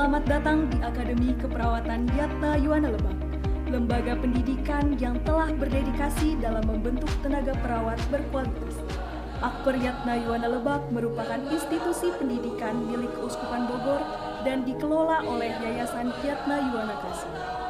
Selamat datang di Akademi Keperawatan Yatna Yuwana Lebak, lembaga pendidikan yang telah berdedikasi dalam membentuk tenaga perawat berkualitas. Akper Yatna Yuwana Lebak merupakan institusi pendidikan milik Keuskupan Bogor dan dikelola oleh Yayasan Yatna Yuwana Kasih.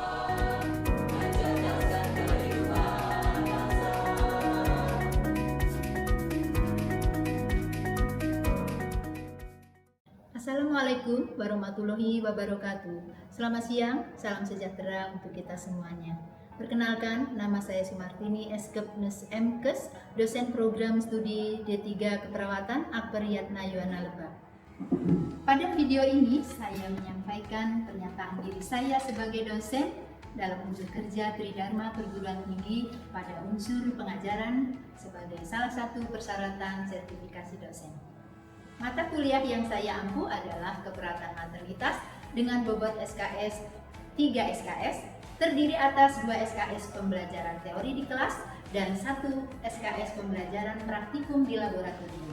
Assalamualaikum warahmatullahi wabarakatuh. Selamat siang, salam sejahtera untuk kita semuanya. Perkenalkan, nama saya Sumartini Eskepnes Mkes, dosen program studi D3 Keperawatan Akper Yatna Yuwana Lebak. Pada video ini, saya menyampaikan pernyataan diri saya sebagai dosen dalam unsur kerja Tridharma Perguruan Tinggi pada unsur pengajaran sebagai salah satu persyaratan sertifikasi dosen. Mata kuliah yang saya ampu adalah keperawatan maternitas dengan bobot SKS 3 SKS, terdiri atas 2 SKS pembelajaran teori di kelas dan 1 SKS pembelajaran praktikum di laboratorium.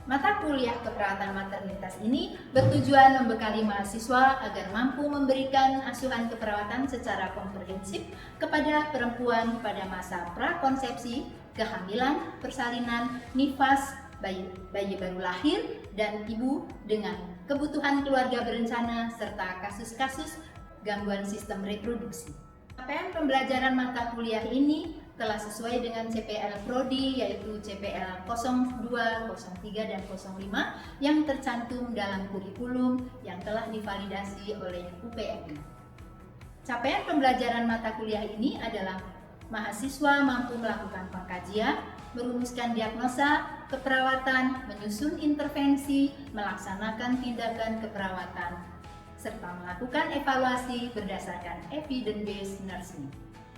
Mata kuliah keperawatan maternitas ini bertujuan membekali mahasiswa agar mampu memberikan asuhan keperawatan secara komprehensif kepada perempuan pada masa prakonsepsi, kehamilan, persalinan, nifas, bayi baru lahir, dan ibu dengan kebutuhan keluarga berencana serta kasus-kasus gangguan sistem reproduksi. Capaian pembelajaran mata kuliah ini telah sesuai dengan CPL Prodi yaitu CPL 02, 03, dan 05 yang tercantum dalam kurikulum yang telah divalidasi oleh UPMI. Capaian pembelajaran mata kuliah ini adalah mahasiswa mampu melakukan pengkajian, merumuskan diagnosa keperawatan, menyusun intervensi, melaksanakan tindakan keperawatan, serta melakukan evaluasi berdasarkan evidence-based nursing.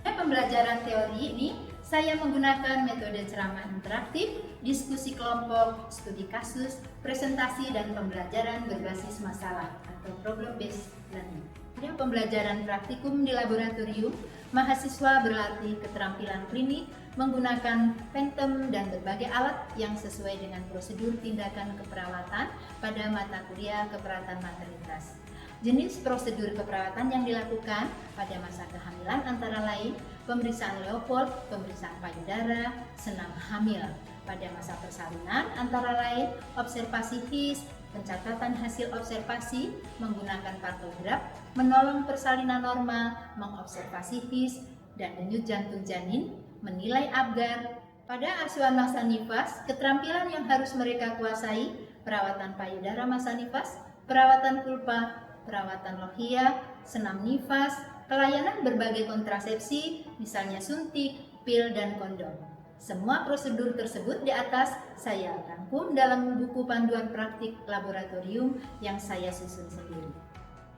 Pembelajaran teori ini, saya menggunakan metode ceramah interaktif, diskusi kelompok, studi kasus, presentasi, dan pembelajaran berbasis masalah atau problem-based learning. Pada pembelajaran praktikum di laboratorium, mahasiswa berlatih keterampilan klinik menggunakan Phantom dan berbagai alat yang sesuai dengan prosedur tindakan keperawatan pada mata kuliah keperawatan maternitas. Jenis prosedur keperawatan yang dilakukan pada masa kehamilan antara lain pemeriksaan Leopold, pemeriksaan payudara, senam hamil. Pada masa persalinan antara lain observasi HIS, pencatatan hasil observasi menggunakan partograf, menolong persalinan normal, mengobservasi HIS dan denyut jantung janin, menilai Apgar. Pada asuhan masa nifas, keterampilan yang harus mereka kuasai, perawatan payudara masa nifas, perawatan vulva, perawatan lohia, senam nifas, pelayanan berbagai kontrasepsi, misalnya suntik, pil, dan kondom. Semua prosedur tersebut di atas saya rangkum dalam buku panduan praktik laboratorium yang saya susun sendiri.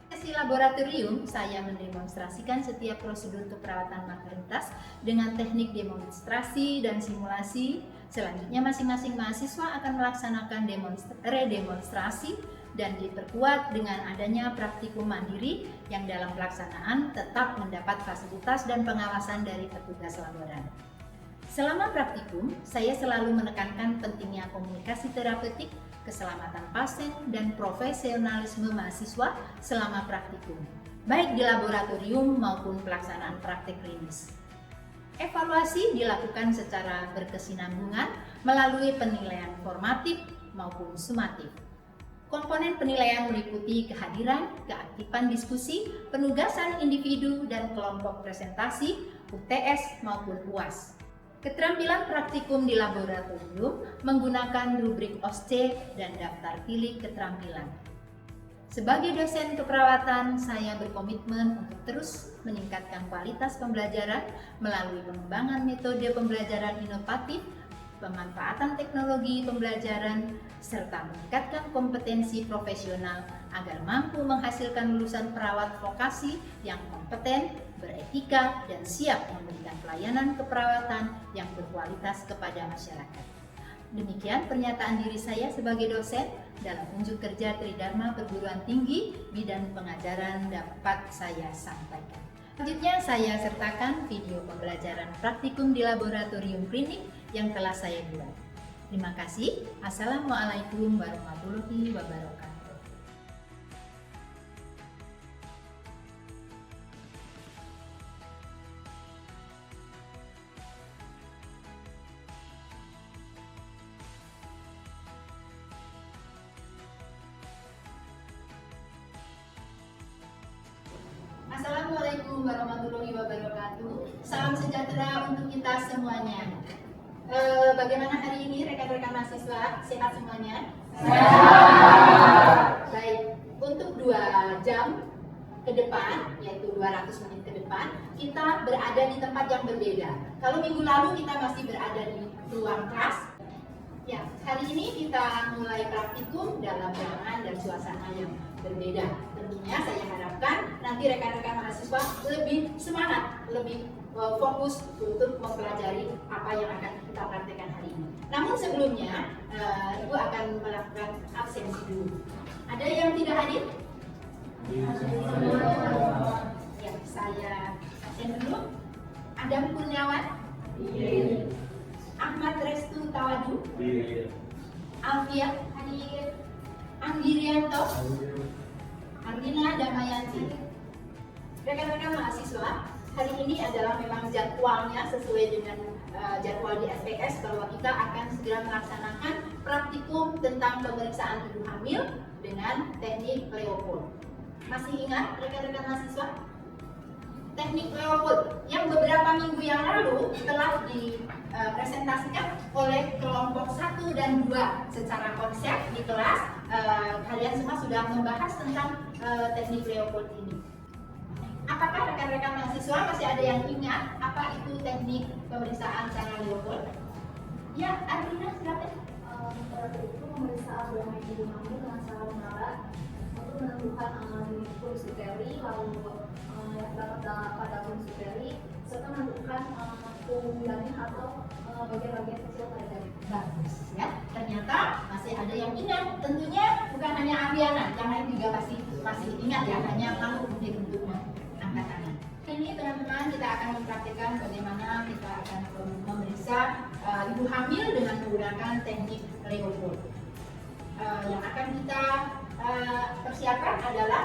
Sesi laboratorium, saya mendemonstrasikan setiap prosedur keperawatan maternitas dengan teknik demonstrasi dan simulasi. Selanjutnya masing-masing mahasiswa akan melaksanakan redemonstrasi dan diperkuat dengan adanya praktikum mandiri yang dalam pelaksanaan tetap mendapat fasilitas dan pengawasan dari petugas laboratorium. Selama praktikum, saya selalu menekankan pentingnya komunikasi terapeutik, keselamatan pasien, dan profesionalisme mahasiswa selama praktikum, baik di laboratorium maupun pelaksanaan praktik klinis. Evaluasi dilakukan secara berkesinambungan melalui penilaian formatif maupun sumatif. Komponen penilaian meliputi kehadiran, keaktifan diskusi, penugasan individu dan kelompok presentasi, UTS maupun UAS. Keterampilan praktikum di laboratorium menggunakan rubrik OSCE dan daftar pilih keterampilan. Sebagai dosen keperawatan, saya berkomitmen untuk terus meningkatkan kualitas pembelajaran melalui pengembangan metode pembelajaran inovatif, pemanfaatan teknologi pembelajaran, serta meningkatkan kompetensi profesional agar mampu menghasilkan lulusan perawat vokasi yang kompeten, beretika, dan siap memberikan pelayanan keperawatan yang berkualitas kepada masyarakat. Demikian pernyataan diri saya sebagai dosen dalam unjuk kerja Tridharma Perguruan Tinggi bidang pengajaran dapat saya sampaikan. Selanjutnya saya sertakan video pembelajaran praktikum di laboratorium klinik yang telah saya buat. Terima kasih. Assalamualaikum warahmatullahi wabarakatuh. Assalamualaikum warahmatullahi wabarakatuh. Salam sejahtera untuk kita semuanya. Bagaimana hari ini rekan-rekan mahasiswa? Sehat semuanya? Sehat. Baik, untuk 2 jam ke depan, yaitu 200 menit ke depan, kita berada di tempat yang berbeda. Kalau minggu lalu kita masih berada di ruang kelas. Ya, hari ini kita mulai praktikum dalam ruangan dan suasana yang berbeda. Tentunya saya harapkan nanti rekan-rekan mahasiswa lebih semangat, lebih fokus untuk mempelajari apa yang akan kita praktekkan hari ini. Namun sebelumnya, Ibu akan melakukan absensi dulu. Ada yang tidak hadir? Ya, saya absen dulu. Adam Kurniawan? Ahmad Restu Tawadu? Alfiah hadir. Anggirianto? Ardina Damayanti? Rekan-rekan mahasiswa, hari ini adalah memang jadwalnya sesuai dengan jadwal di SPS bahwa kita akan segera melaksanakan praktikum tentang pemeriksaan ibu hamil dengan teknik Leopold. Masih ingat rekan-rekan mahasiswa? Teknik Leopold yang beberapa minggu yang lalu telah dipresentasikan oleh kelompok 1 dan 2 secara konsep di kelas. Kalian semua sudah membahas tentang teknik Leopold ini. Apakah rekan-rekan mahasiswa masih ada yang ingat apa itu teknik pemeriksaan cara Leopold? Ya, Arina silakan. Itu pemeriksaan bahan ibu hamil dengan cara mengalat untuk menentukan fungsi uteri, lalu yang terdapat pada fungsi uteri, serta menentukan janin atau bagian-bagian kecil pada janin. Bagus ya, ternyata masih ada yang ingat. Tentunya bukan hanya Ariana, yang lain juga masih ingat ya, hanya kamu untuk angkat tangan. Ini teman-teman kita akan mempraktikkan bagaimana kita akan memeriksa ibu hamil dengan menggunakan teknik Leopold. Yang akan kita persiapkan adalah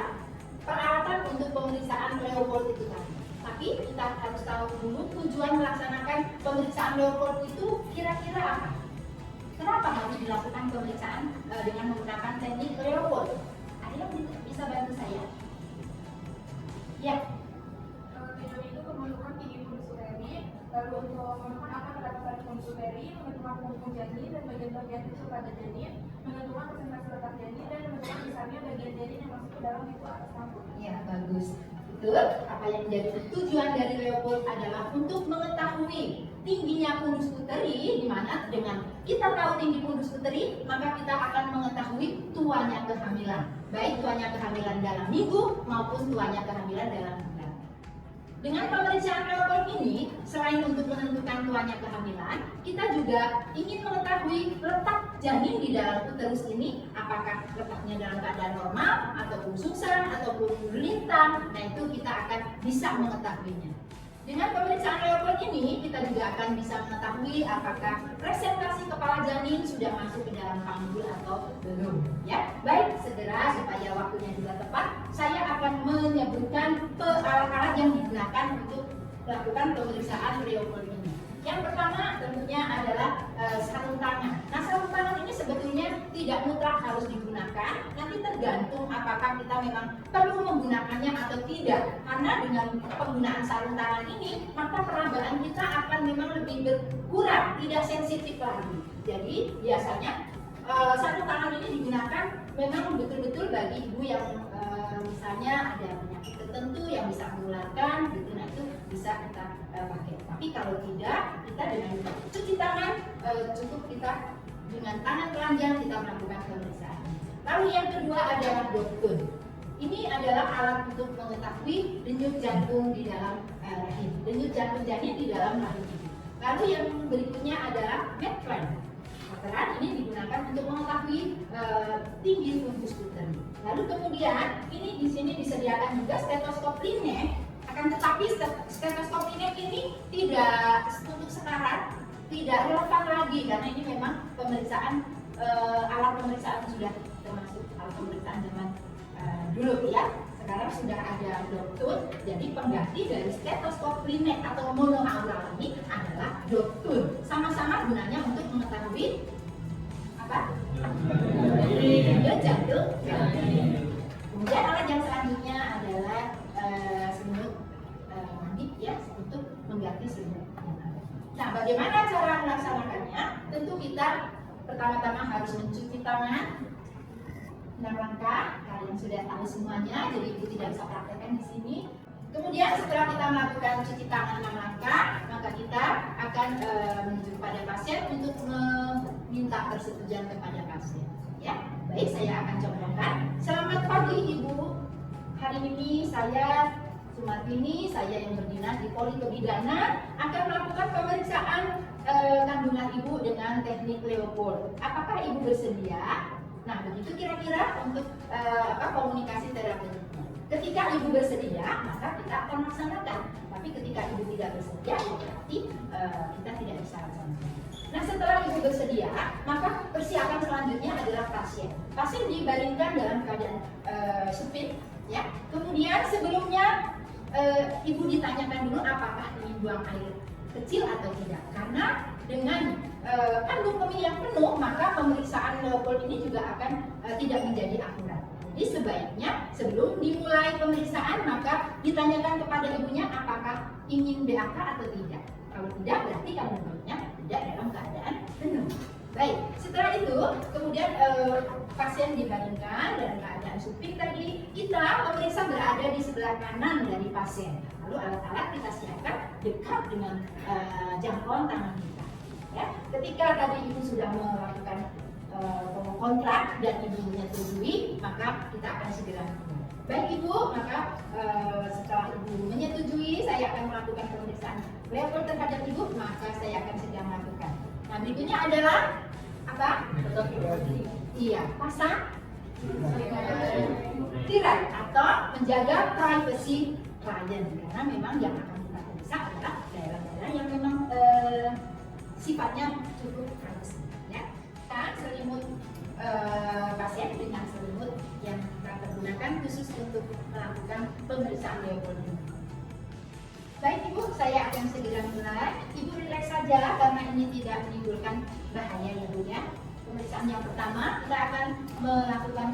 peralatan untuk pemeriksaan Leopold itu tadi. Tapi kita harus tahu dulu tujuan melaksanakan pemeriksaan Leopold itu kira-kira apa? Kenapa harus dilakukan pemeriksaan dengan menggunakan teknik Leopold? Ada yang bisa bantu saya? Ya. Tujuan itu menentukan tinggi fungsi uteri, lalu untuk menentukan apa terdapat pada fungsi uteri, menentukan fungsi janin dan bagian-bagian kecil pada janin, menentukan presentasi letak janin dan menentukan besarnya bagian janin yang masuk ke dalam itu atas lambung. Ya, bagus. Betul. Apa yang menjadi tujuan dari Leopold adalah untuk mengetahui tingginya fundus uteri, di mana dengan kita tahu tinggi fundus uteri, maka kita akan mengetahui tuanya kehamilan, baik tuanya kehamilan dalam minggu maupun tuanya kehamilan dalam bulan. Dengan pemeriksaan Leopold ini, selain untuk menentukan tuanya kehamilan, kita juga ingin mengetahui letak janin di dalam uterus ini, apakah letaknya dalam keadaan normal, ataupun sungsang, ataupun lintang. Nah, itu kita akan bisa mengetahuinya. Dengan pemeriksaan Leopold ini, kita juga akan bisa mengetahui apakah presentasi kepala janin sudah masuk ke dalam panggul atau belum. Ya, baik, segera supaya waktunya juga tepat, saya akan menyebutkan alat-alat yang digunakan untuk melakukan pemeriksaan Leopold ini. Yang pertama tentunya adalah sarung tangan. Nah, sarung tangan ini sebetulnya tidak mutlak harus digunakan, nanti tergantung apakah kita memang perlu menggunakannya atau tidak. Karena dengan penggunaan sarung tangan ini, maka perabaan kita akan memang lebih berkurang, tidak sensitif lagi. Jadi biasanya sarung tangan ini digunakan memang betul-betul bagi ibu yang misalnya ada penyakit tertentu yang bisa menularkan, gitu. Nah, itu bisa kita pakai. Tapi kalau tidak, kita dengan cuci tangan cukup kita dengan tangan telanjang kita melakukan pemeriksaan. Lalu yang kedua adalah dokter. Ini adalah alat untuk mengetahui denyut jantung di dalam rahim, denyut jantung janin di dalam rahim ibu. Lalu yang berikutnya adalah medclamp. Meteran ini digunakan untuk mengetahui tinggi fundus uteri. Lalu kemudian ini di sini disediakan juga stetoskop linek. Akan tetapi stetoskop linek ini tidak untuk sekarang tidak relevan lagi karena ini memang pemeriksaan alat pemeriksaan sudah termasuk alat pemeriksaan zaman dulu ya. Sekarang sudah ada dokter, jadi pengganti dari stetoskop linek atau monoaural ini adalah dokter. Sama-sama gunanya untuk mengetahui apa? Denyut jantung. Kemudian alat yang selanjutnya adalah semut ya, untuk mengganti selimut yang ada. Nah, bagaimana cara melaksanakannya? Tentu kita pertama-tama harus mencuci tangan. 6 langkah, kalian sudah tahu semuanya, jadi Ibu tidak bisa praktekkan di sini. Kemudian setelah kita melakukan cuci tangan 6 langkah, maka kita akan menuju kepada pasien untuk meminta persetujuan kepada pasien. Ya, baik, saya akan contohkan. Selamat pagi Ibu. Hari ini saya Sumartini, saya yang berdinas di Poli Kebidanan akan melakukan pemeriksaan kandungan Ibu dengan teknik Leopold. Apakah Ibu bersedia? Nah, begitu kira-kira untuk komunikasi terapeutiknya. Ketika Ibu bersedia, maka kita akan laksanakan. Tapi ketika Ibu tidak bersedia, berarti kita tidak bisa laksanakan. Nah, setelah Ibu bersedia, maka persiapan selanjutnya adalah pasien. Pasien dibaringkan dalam keadaan supin, ya. Kemudian sebelumnya Ibu ditanyakan dulu apakah ingin buang air kecil atau tidak. Karena dengan kandung kemih yang penuh, maka pemeriksaan Leopold ini juga akan tidak menjadi akurat. Jadi sebaiknya sebelum dimulai pemeriksaan, maka ditanyakan kepada ibunya apakah ingin BAK atau tidak. Kalau tidak, berarti kandungannya tidak dalam keadaan penuh. Baik, setelah itu kemudian pasien dibaringkan dalam keadaan supin tadi. Kita pemeriksa berada di sebelah kanan dari pasien. Lalu alat-alat kita siapkan dekat dengan jangkauan tangan kita. Ya, ketika tadi Ibu sudah melakukan kontrak dan Ibu menyetujui, maka kita akan segera mulai. Baik Ibu, maka setelah Ibu menyetujui, saya akan melakukan pemeriksaan Leopold terhadap Ibu, maka saya akan segera melakukan. Nah, berikutnya adalah apa? Iya, pasang tirai atau menjaga privasi klien, karena memang yang akan kita periksa adalah daerah-daerah yang memang sifatnya cukup privasi. Ya, kan selimut pasien dengan selimut yang kita pergunakan khusus untuk melakukan pemeriksaan Leopold ini. Baik Ibu, saya akan segera mulai. Ibu rileks saja karena ini tidak menimbulkan bahaya ya Bu ya. Pemeriksaan yang pertama kita akan melakukan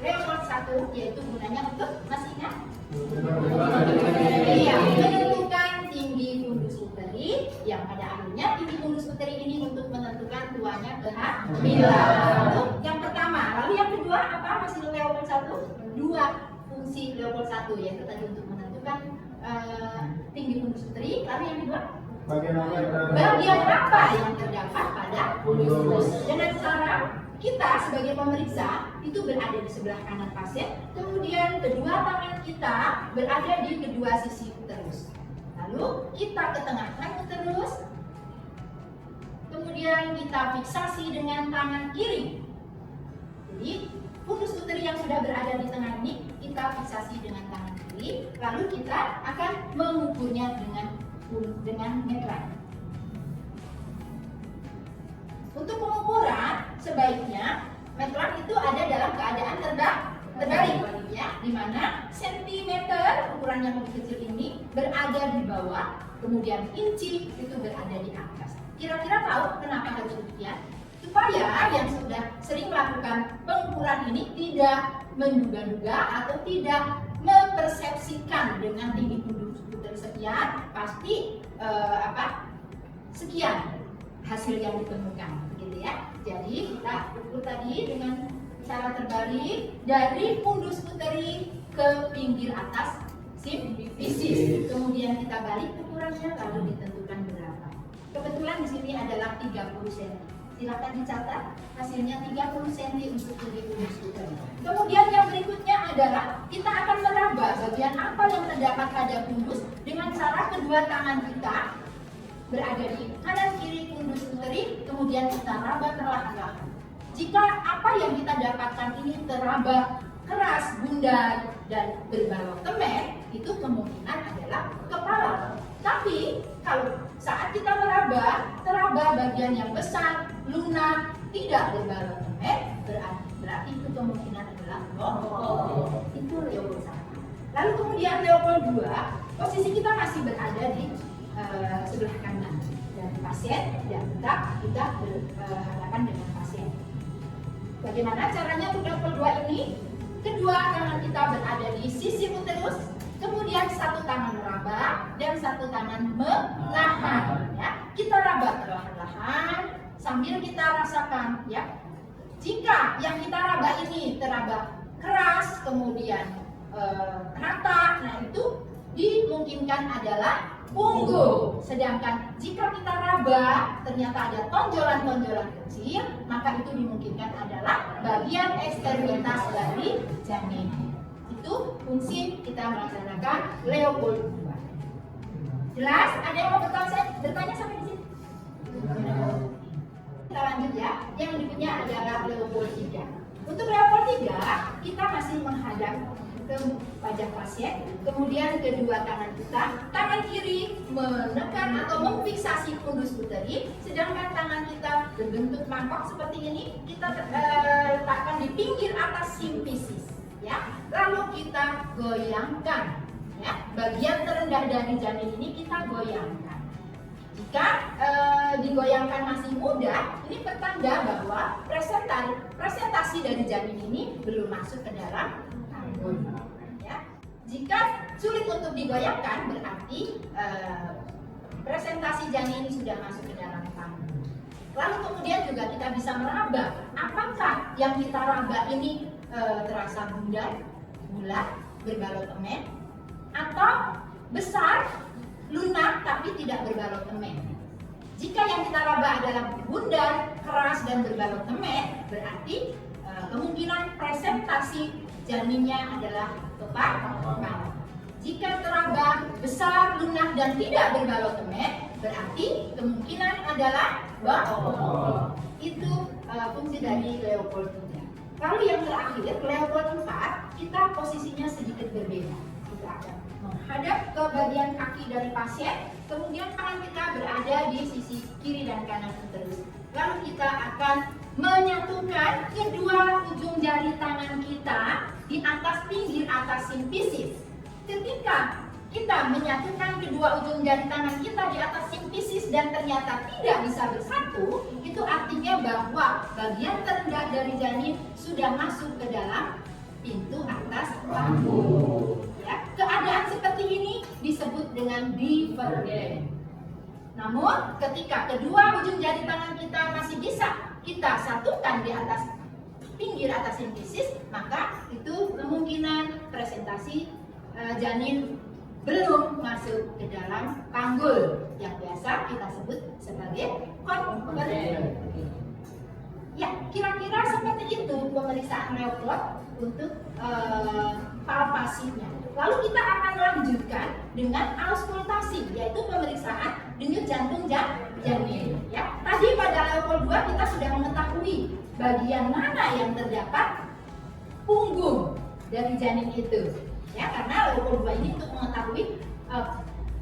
Leopold 1, yaitu gunanya untuk, masih ingat? Iya, menentukan tinggi fundus uteri, yang pada akhirnya tinggi fundus uteri ini untuk menentukan tuanya kehamilan. Lalu yang pertama, lalu yang kedua apa hasil Leopold 1? Dua fungsi Leopold 1, yaitu tadi untuk menentukan tinggi fundus uteri. Lalu yang kedua, bagian apa yang terdapat pada fundus. Dengan cara kita sebagai pemeriksa itu berada di sebelah kanan pasien, kemudian kedua tangan kita berada di kedua sisi uterus. Lalu kita ketengahkan uterus, kemudian kita fiksasi dengan tangan kiri. Jadi fundus uteri yang sudah berada di tengah ini kita fiksasi dengan tangan kiri, lalu kita akan mengukurnya dengan metran. Untuk pengukuran sebaiknya metran itu ada dalam keadaan terbalik, ya, di mana sentimeter ukuran yang lebih kecil ini berada di bawah, kemudian inci itu berada di atas. Kira-kira tahu kenapa harus demikian? Supaya yang sudah sering melakukan pengukuran ini tidak menduga-duga atau tidak mempersepsikan dengan tinggi fundus uteri sekian, pasti sekian hasil yang ditemukan, gitu ya. Jadi kita ukur tadi dengan cara terbalik dari fundus uteri ke pinggir atas simfisis. Kemudian kita balik ukurannya lalu ditentukan berapa. Kebetulan di sini adalah 30 cm. Silakan dicatat hasilnya 30 cm untuk tinggi fundus uteri. Kemudian yang berikutnya adalah kita akan meraba bagian apa yang terdapat pada fundus dengan cara kedua tangan kita berada di kanan kiri fundus uteri, kemudian kita raba perlahan-lahan. Jika apa yang kita dapatkan ini teraba keras, bundar, dan berbalok temeh, itu kemungkinan adalah kepala. Tapi kalau saat kita teraba bagian yang besar, lunak, tidak berbalok temeh, berarti itu kemungkinan adalah Leopold. Itu Leopold 1. Lalu kemudian Leopold 2, posisi kita masih berada di sebelah kanan dan pasien dan kita berhadapan dengan pasien. Bagaimana caranya untuk Leopold 2 ini? Kedua tangan kita berada di sisi uterus, kemudian satu tangan meraba, satu tangan menahan, ya. Kita raba perlahan-lahan sambil kita rasakan, ya. Jika yang kita raba ini teraba keras, kemudian rata, nah itu dimungkinkan adalah punggung. Sedangkan jika kita raba ternyata ada tonjolan-tonjolan kecil, maka itu dimungkinkan adalah bagian ekstremitas dari janin. Itu fungsi kita melaksanakan Leopold II. Jelas? Ada yang mau bertanya sampai di sini? Kita lanjut ya. Yang berikutnya adalah Leopold III. Untuk Leopold III, kita masih menghadap ke wajah pasien, kemudian kedua tangan kita, tangan kiri menekan atau memfiksasi fundus uteri, sedangkan tangan kita berbentuk mangkok seperti ini, kita letakkan di pinggir atas simfisis, ya. Lalu kita goyangkan, ya. Bagian terendah dari janin ini kita goyangkan. Jika digoyangkan masih mudah, ini pertanda bahwa presentasi dari janin ini belum masuk ke dalam kandung. Ya. Jika sulit untuk digoyangkan, berarti presentasi janin ini sudah masuk ke dalam kandung. Lalu kemudian juga kita bisa meraba, apakah yang kita raba ini terasa bundar, bulat, berbalot emen, atau besar, lunak tapi tidak berbalot emen. Jika yang kita raba adalah bundar, keras dan berbalot emen, berarti kemungkinan presentasi janinnya adalah tepat. Jika teraba besar, lunak dan tidak berbalot emen, berarti kemungkinan adalah bokong. Itu fungsi dari Leopold III. Lalu yang terakhir, Leopold IV, kita posisinya sedikit berbeda. Kita akan menghadap ke bagian kaki dari pasien, kemudian tangan kita berada di sisi kiri dan kanan uterus. Lalu kita akan menyatukan kedua ujung jari tangan kita di atas pinggir atas simfisis. Ketika kita menyatukan kedua ujung jari tangan kita di atas simfisis dan ternyata tidak bisa bersatu, itu artinya bahwa bagian terendah dari janin sudah masuk ke dalam pintu atas lambung. Ya, keadaan seperti ini disebut dengan divergen. Namun ketika kedua ujung jari tangan kita masih bisa kita satukan di atas pinggir atas simfisis, maka itu kemungkinan presentasi janin belum masuk ke dalam panggul yang biasa kita sebut sebagai konvergen. Ya, kira-kira seperti itu pemeriksaan Leopold untuk palpasinya. Lalu kita akan lanjutkan dengan auskultasi, yaitu pemeriksaan denyut jantung janin. Ya, tadi pada Leopold II kita sudah mengetahui bagian mana yang terdapat punggung dari janin itu. Ya, karena Leopold II ini untuk mengetahui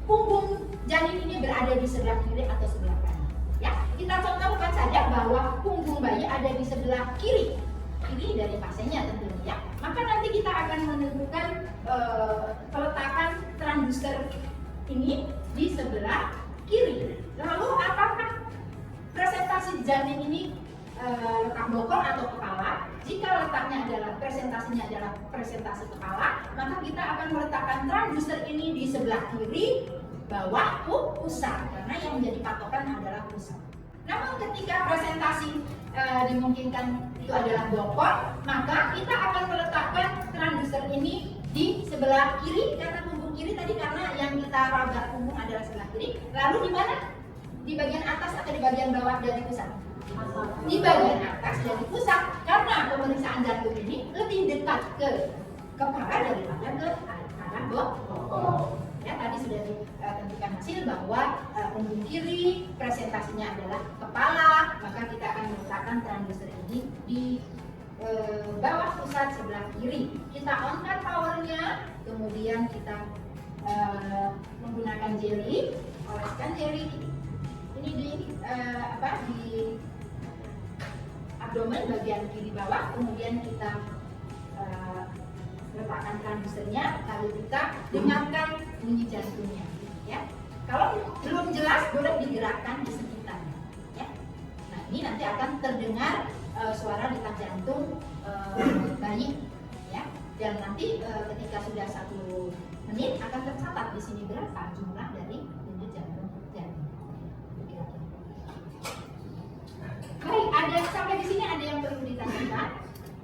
punggung janin ini berada di sebelah kiri atau sebelah kanan. Ya, kita contohkan saja bahwa punggung bayi ada di sebelah kiri dari pasiennya tentunya. Maka nanti kita akan menentukan peletakan transducer ini di sebelah kiri. Lalu apakah presentasi janin ini letak bokong atau kepala? Jika letaknya adalah presentasinya adalah presentasi kepala, maka kita akan meletakkan transducer ini di sebelah kiri bawah pusat, karena yang menjadi patokan adalah pusat. Namun ketika presentasi dimungkinkan itu adalah bokong, maka kita akan meletakkan transducer ini di sebelah kiri, karena punggung kiri tadi karena yang kita raba punggung adalah sebelah kiri. Lalu di mana? Di bagian atas atau di bagian bawah dari pusat? Di bagian atas dari pusat, karena pemeriksaan jantung ini lebih dekat ke kepala daripada ke arah bokong. Ya, tadi sudah ditentukan hasil bahwa punggung kiri presentasinya adalah kepala, maka kita akan meletakkan transducer ini di bawah pusat sebelah kiri. Kita on-kan powernya, kemudian kita menggunakan jeli, oleskan jeli ini di abdomen bagian kiri bawah, kemudian kita letakkan transducernya, lalu kita dengarkan bunyi jantungnya. Ya, kalau belum jelas boleh digerakkan di sekitarnya. Ya, nah ini nanti akan terdengar suara detak jantung bayi. Ya, dan nanti ketika sudah 1 menit akan tercatat di sini berapa jumlah dari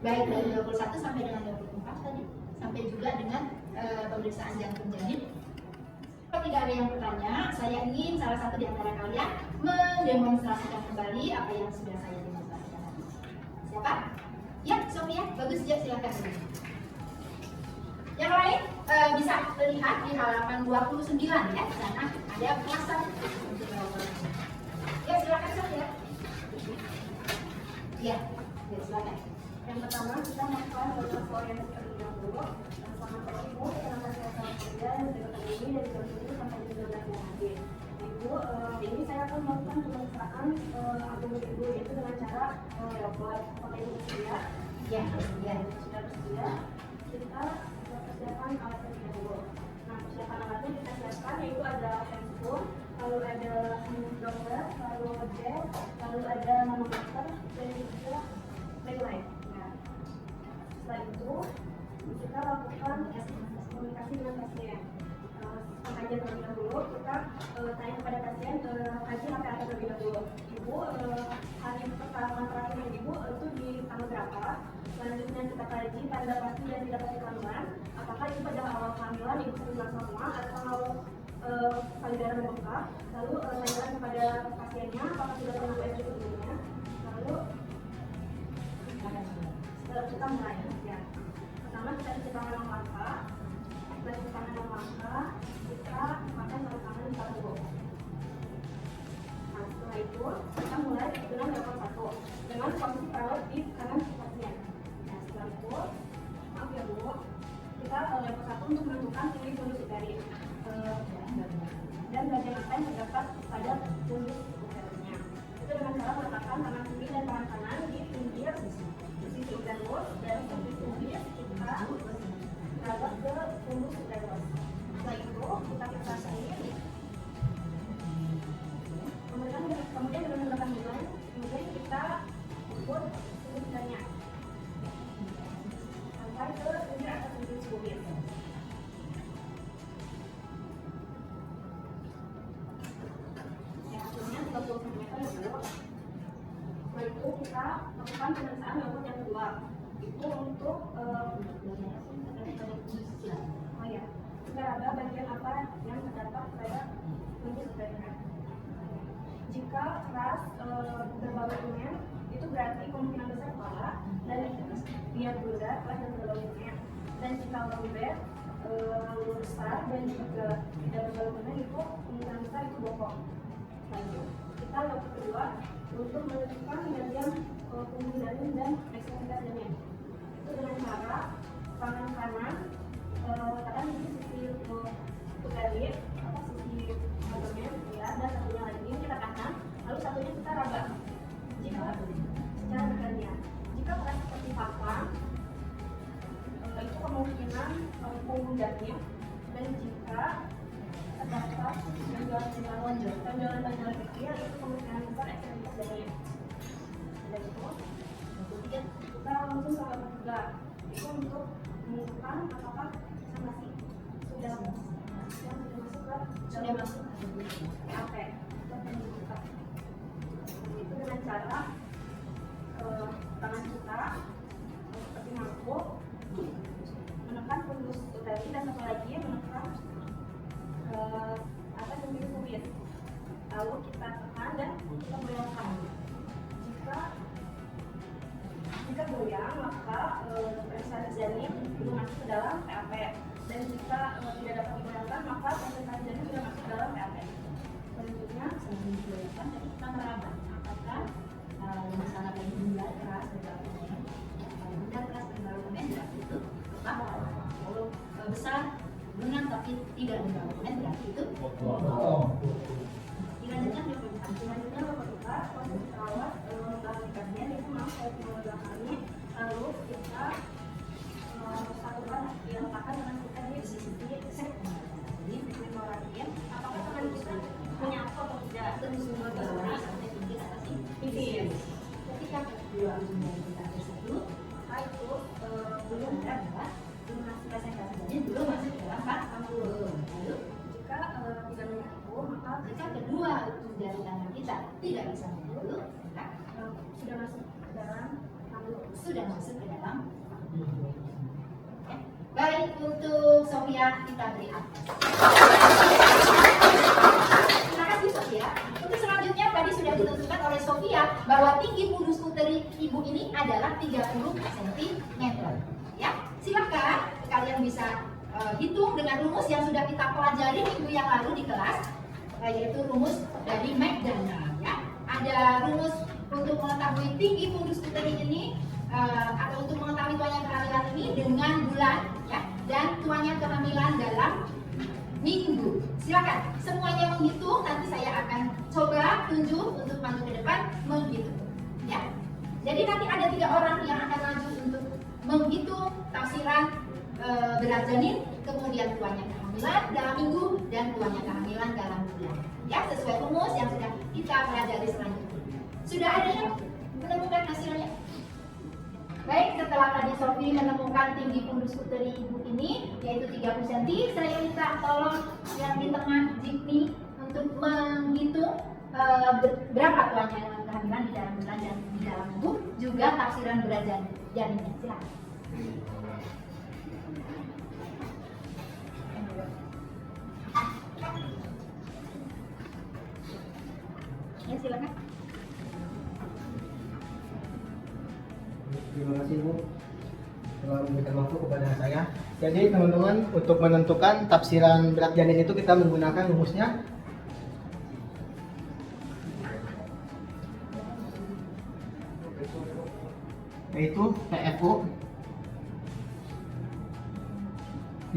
baik dari 21 sampai dengan 24 tadi, sampai juga dengan pemeriksaan jantung. Jadi kalau tidak ada yang bertanya, saya ingin salah satu di antara kalian mendemonstrasikan kembali apa yang sudah saya demonstrasikan tadi. Siapa? Ya, Sofia, bagus ya, silakan. Yang lain bisa melihat di halaman 29 ya, di sana ada ulasan untuk jawabannya. Ya, silakan Sofia. Ya, silakan. Yang pertama kita melakukan beberapa orientasi terlebih dahulu. Selamat sore Ibu, kenapa saya salah kerja dan dari jam 7 sampai jam 12 nanti. Ibu, ini saya akan melakukan pemeriksaan abdomen Ibu itu dengan cara robot. Apakah Ibu bersedia? Ya, Sudah bersedia. Kita persiapan alat terlebih dahulu. Nah, persiapan alatnya kita siapkan yaitu ada handphone, lalu ada dokter, lalu gel, lalu ada manometer dan juga backlight. Nah, setelah itu kita lakukan komunikasi dengan pasien. Kajian terlebih dahulu, kita tanya kepada pasien kaji apa terlebih dahulu. Ibu, hari pertama terakhir Ibu itu di tanggal berapa? Selanjutnya kita kaji tanda pasti dan tidak pasti kandungan. Apakah itu pada awal kehamilan Ibu kandungan semua atau payudara membengkak? Lalu tanyakan kepada pasiennya apakah sudah pernah USG sebelumnya. Lalu kita mulai ya. Pertama kita cuci tangan dengan langkah. Setelah cuci tangan dengan langkah, kita pakai sarung tangan di tubuh. Nah, setelah itu kita mulai dengan level 1 dengan posisi perawat di kanan pasien. Nah, setelah itu maaf ya Bu, kita level 1 untuk menentukan tinggi fundus uteri dan bagian apa yang terdapat pada fundus uterinya. Itu dengan cara meletakkan tangan kiri dan tangan kanan di pinggir sisi uterus dan sisi pinggir kita terhadap ke fundus uterus. Setelah itu kita fiksasi. Kemudian dengan menggunakan bulan, kemudian kita ukur fundus uternya sampai ke pinggir atas pinggir kubis. Ya, hasilnya 30 cm ya Bu. Setelah itu kita lakukan pemeriksaan robot yang kedua. Itu untuk ada bagian apa yang terdapat pada fundus uterina. Jika keras berbau semen, itu berarti kemungkinan besar kepala dan dia bulat dan berbau semen. Dan jika lembek, besar dan juga tidak berbau semen, itu kemungkinan besar itu bokok. Lanjut, kita lakukan kedua untuk menentukan bagian punggung janin dan ekstremitas janin. Itu dengan cara tangan kanan katakan di sisi uteri atau sisi abdomen ya, dan satunya lagi kita tahan, lalu satunya kita raba. Jika secara bergantian, jika keras seperti papan, itu kemungkinan punggung janin, dan jika terdapat benjolan kecil, itu kemungkinan besar ekstremitas janin. Dan itu kita langsung ke level 3, itu untuk menentukan apakah masih sudah masuk ke PAP. Itu dengan cara tangan kita seperti mangkuk menekan fundus uteri dan satu lagi menekan atas pinggir kubis. Lalu kita tekan dan kita goyangkan. Jika goyang, maka presentasi janin itu masuk ke dalam PAP. Dan jika tidak dapat digoyangkan, maka presentasi janin sudah masuk ke dalam PAP. Selanjutnya, sebelum digoyangkan, tadi kita meraba apakah yang masalah dari bundar keras berbau semen. Kalau bundar keras berbau semen berarti itu apa? Kalau besar dengan tapi tidak berbau semen berarti itu selanjutnya bapak kita proses perawat mengalami pasien itu masuk ke belakangnya, lalu kita satukan diletakkan dengan kita di sisi ini memorabilia. Apakah teman kita punya apa atau tidak? terus semua bergerak sampai pinggir atas ini. Ketika kedua bundar kita bersatu, maka itu belum berapa belum masuk presentasi janin, belum masuk ke dalam panggung. Lalu Jika tidak menyatu, maka jika kedua ujung jari tangan kita tidak bisa menyatu, maka sudah masuk ke dalam sudah masuk ke dalam. Ya. Baik, untuk Sofia kita beri aplaus. Terima kasih Sofia. Untuk selanjutnya tadi sudah ditentukan oleh Sofia bahwa tinggi pundus uteri ibu ini adalah 30 cm. Ya, silakan kalian bisa hitung dengan rumus yang sudah kita pelajari minggu yang lalu di kelas, yaitu rumus dari McDonald. Ya, ada rumus untuk mengetahui tinggi pundus uteri ini atau untuk mengetahui tuanya kehamilan ini dengan bulan, ya, dan tuanya kehamilan dalam minggu. Silakan semuanya menghitung. Nanti saya akan coba tunjuk untuk maju ke depan menghitung. Ya, jadi nanti ada 3 orang yang akan maju untuk menghitung tafsiran berat janin, kemudian tuanya kehamilan dalam minggu dan tuanya kehamilan dalam bulan. Ya, sesuai rumus yang sudah kita pelajari selanjutnya. Sudah ada yang menemukan hasilnya? Baik, setelah tadi Sofi menemukan tinggi pundus uteri ibu ini yaitu 30 cm, saya minta tolong yang di tengah Jikni untuk menghitung berapa tuanya kehamilan di dalam bulan dan di dalam minggu, juga tafsiran berat janinnya. Silakan. Ya, silakan. Terima kasih Bu telah memberikan waktu kepada saya. Jadi teman-teman, untuk menentukan tafsiran berat janin itu kita menggunakan rumusnya yaitu TFO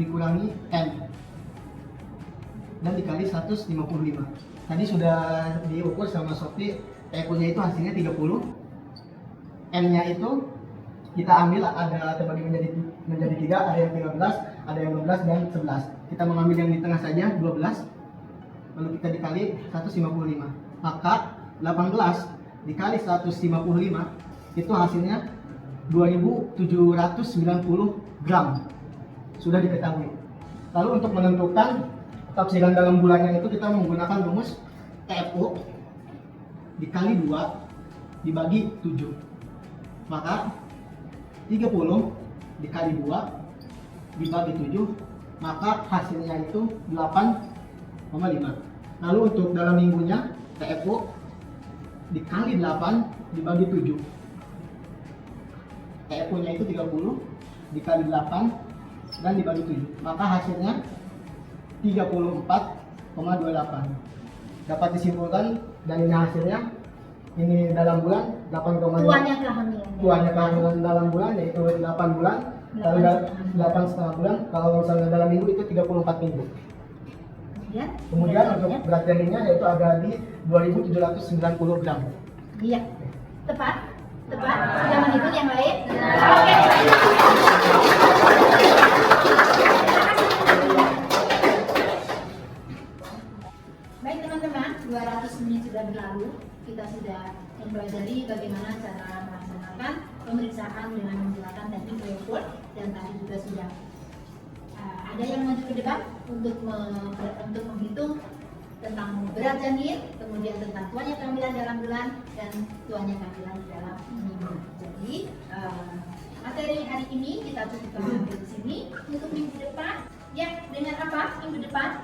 dikurangi M dan dikali 155. Tadi sudah diukur sama Sofi, TFO-nya itu hasilnya 30. M-nya itu kita ambil ada terbagi menjadi 3, ada yang 13, ada yang 12 dan 11. Kita mengambil yang di tengah saja 12. Lalu kita dikali 155. Maka 18 dikali 155 itu hasilnya 2790 gram. Sudah diketahui. Lalu untuk menentukan tafsiran dalam bulannya itu kita menggunakan rumus TFO dikali 2 dibagi 7. Maka 30 dikali 2 dibagi 7, maka hasilnya itu 8,5. Lalu untuk dalam minggunya TFO dikali 8 dibagi 7. TFO nya itu 30 dikali 8 dan dibagi 7, maka hasilnya 34,28. Dapat disimpulkan dari hasilnya ini dalam bulan 8,2. Tuanya kehamilan dalam bulan yaitu 8 bulan, lalu 8,5 bulan. Kalau misalnya dalam minggu itu 34 minggu. Kemudian untuk berat janinnya yaitu ada di 2790 gram. Iya, tepat. Sudah menghitung yang lain? Oke. Baik teman-teman, 200 menit sudah berlalu. Kita sudah mempelajari bagaimana cara melaksanakan pemeriksaan dengan menggunakan teknik Crawford, dan tadi juga sudah ada yang maju ke depan untuk menghitung tentang berat janin, kemudian tentang tuanya kehamilan dalam bulan dan tuanya kehamilan dalam minggu. Jadi materi hari ini kita cukupkan sampai di sini. Untuk minggu depan, ya dengan apa minggu depan?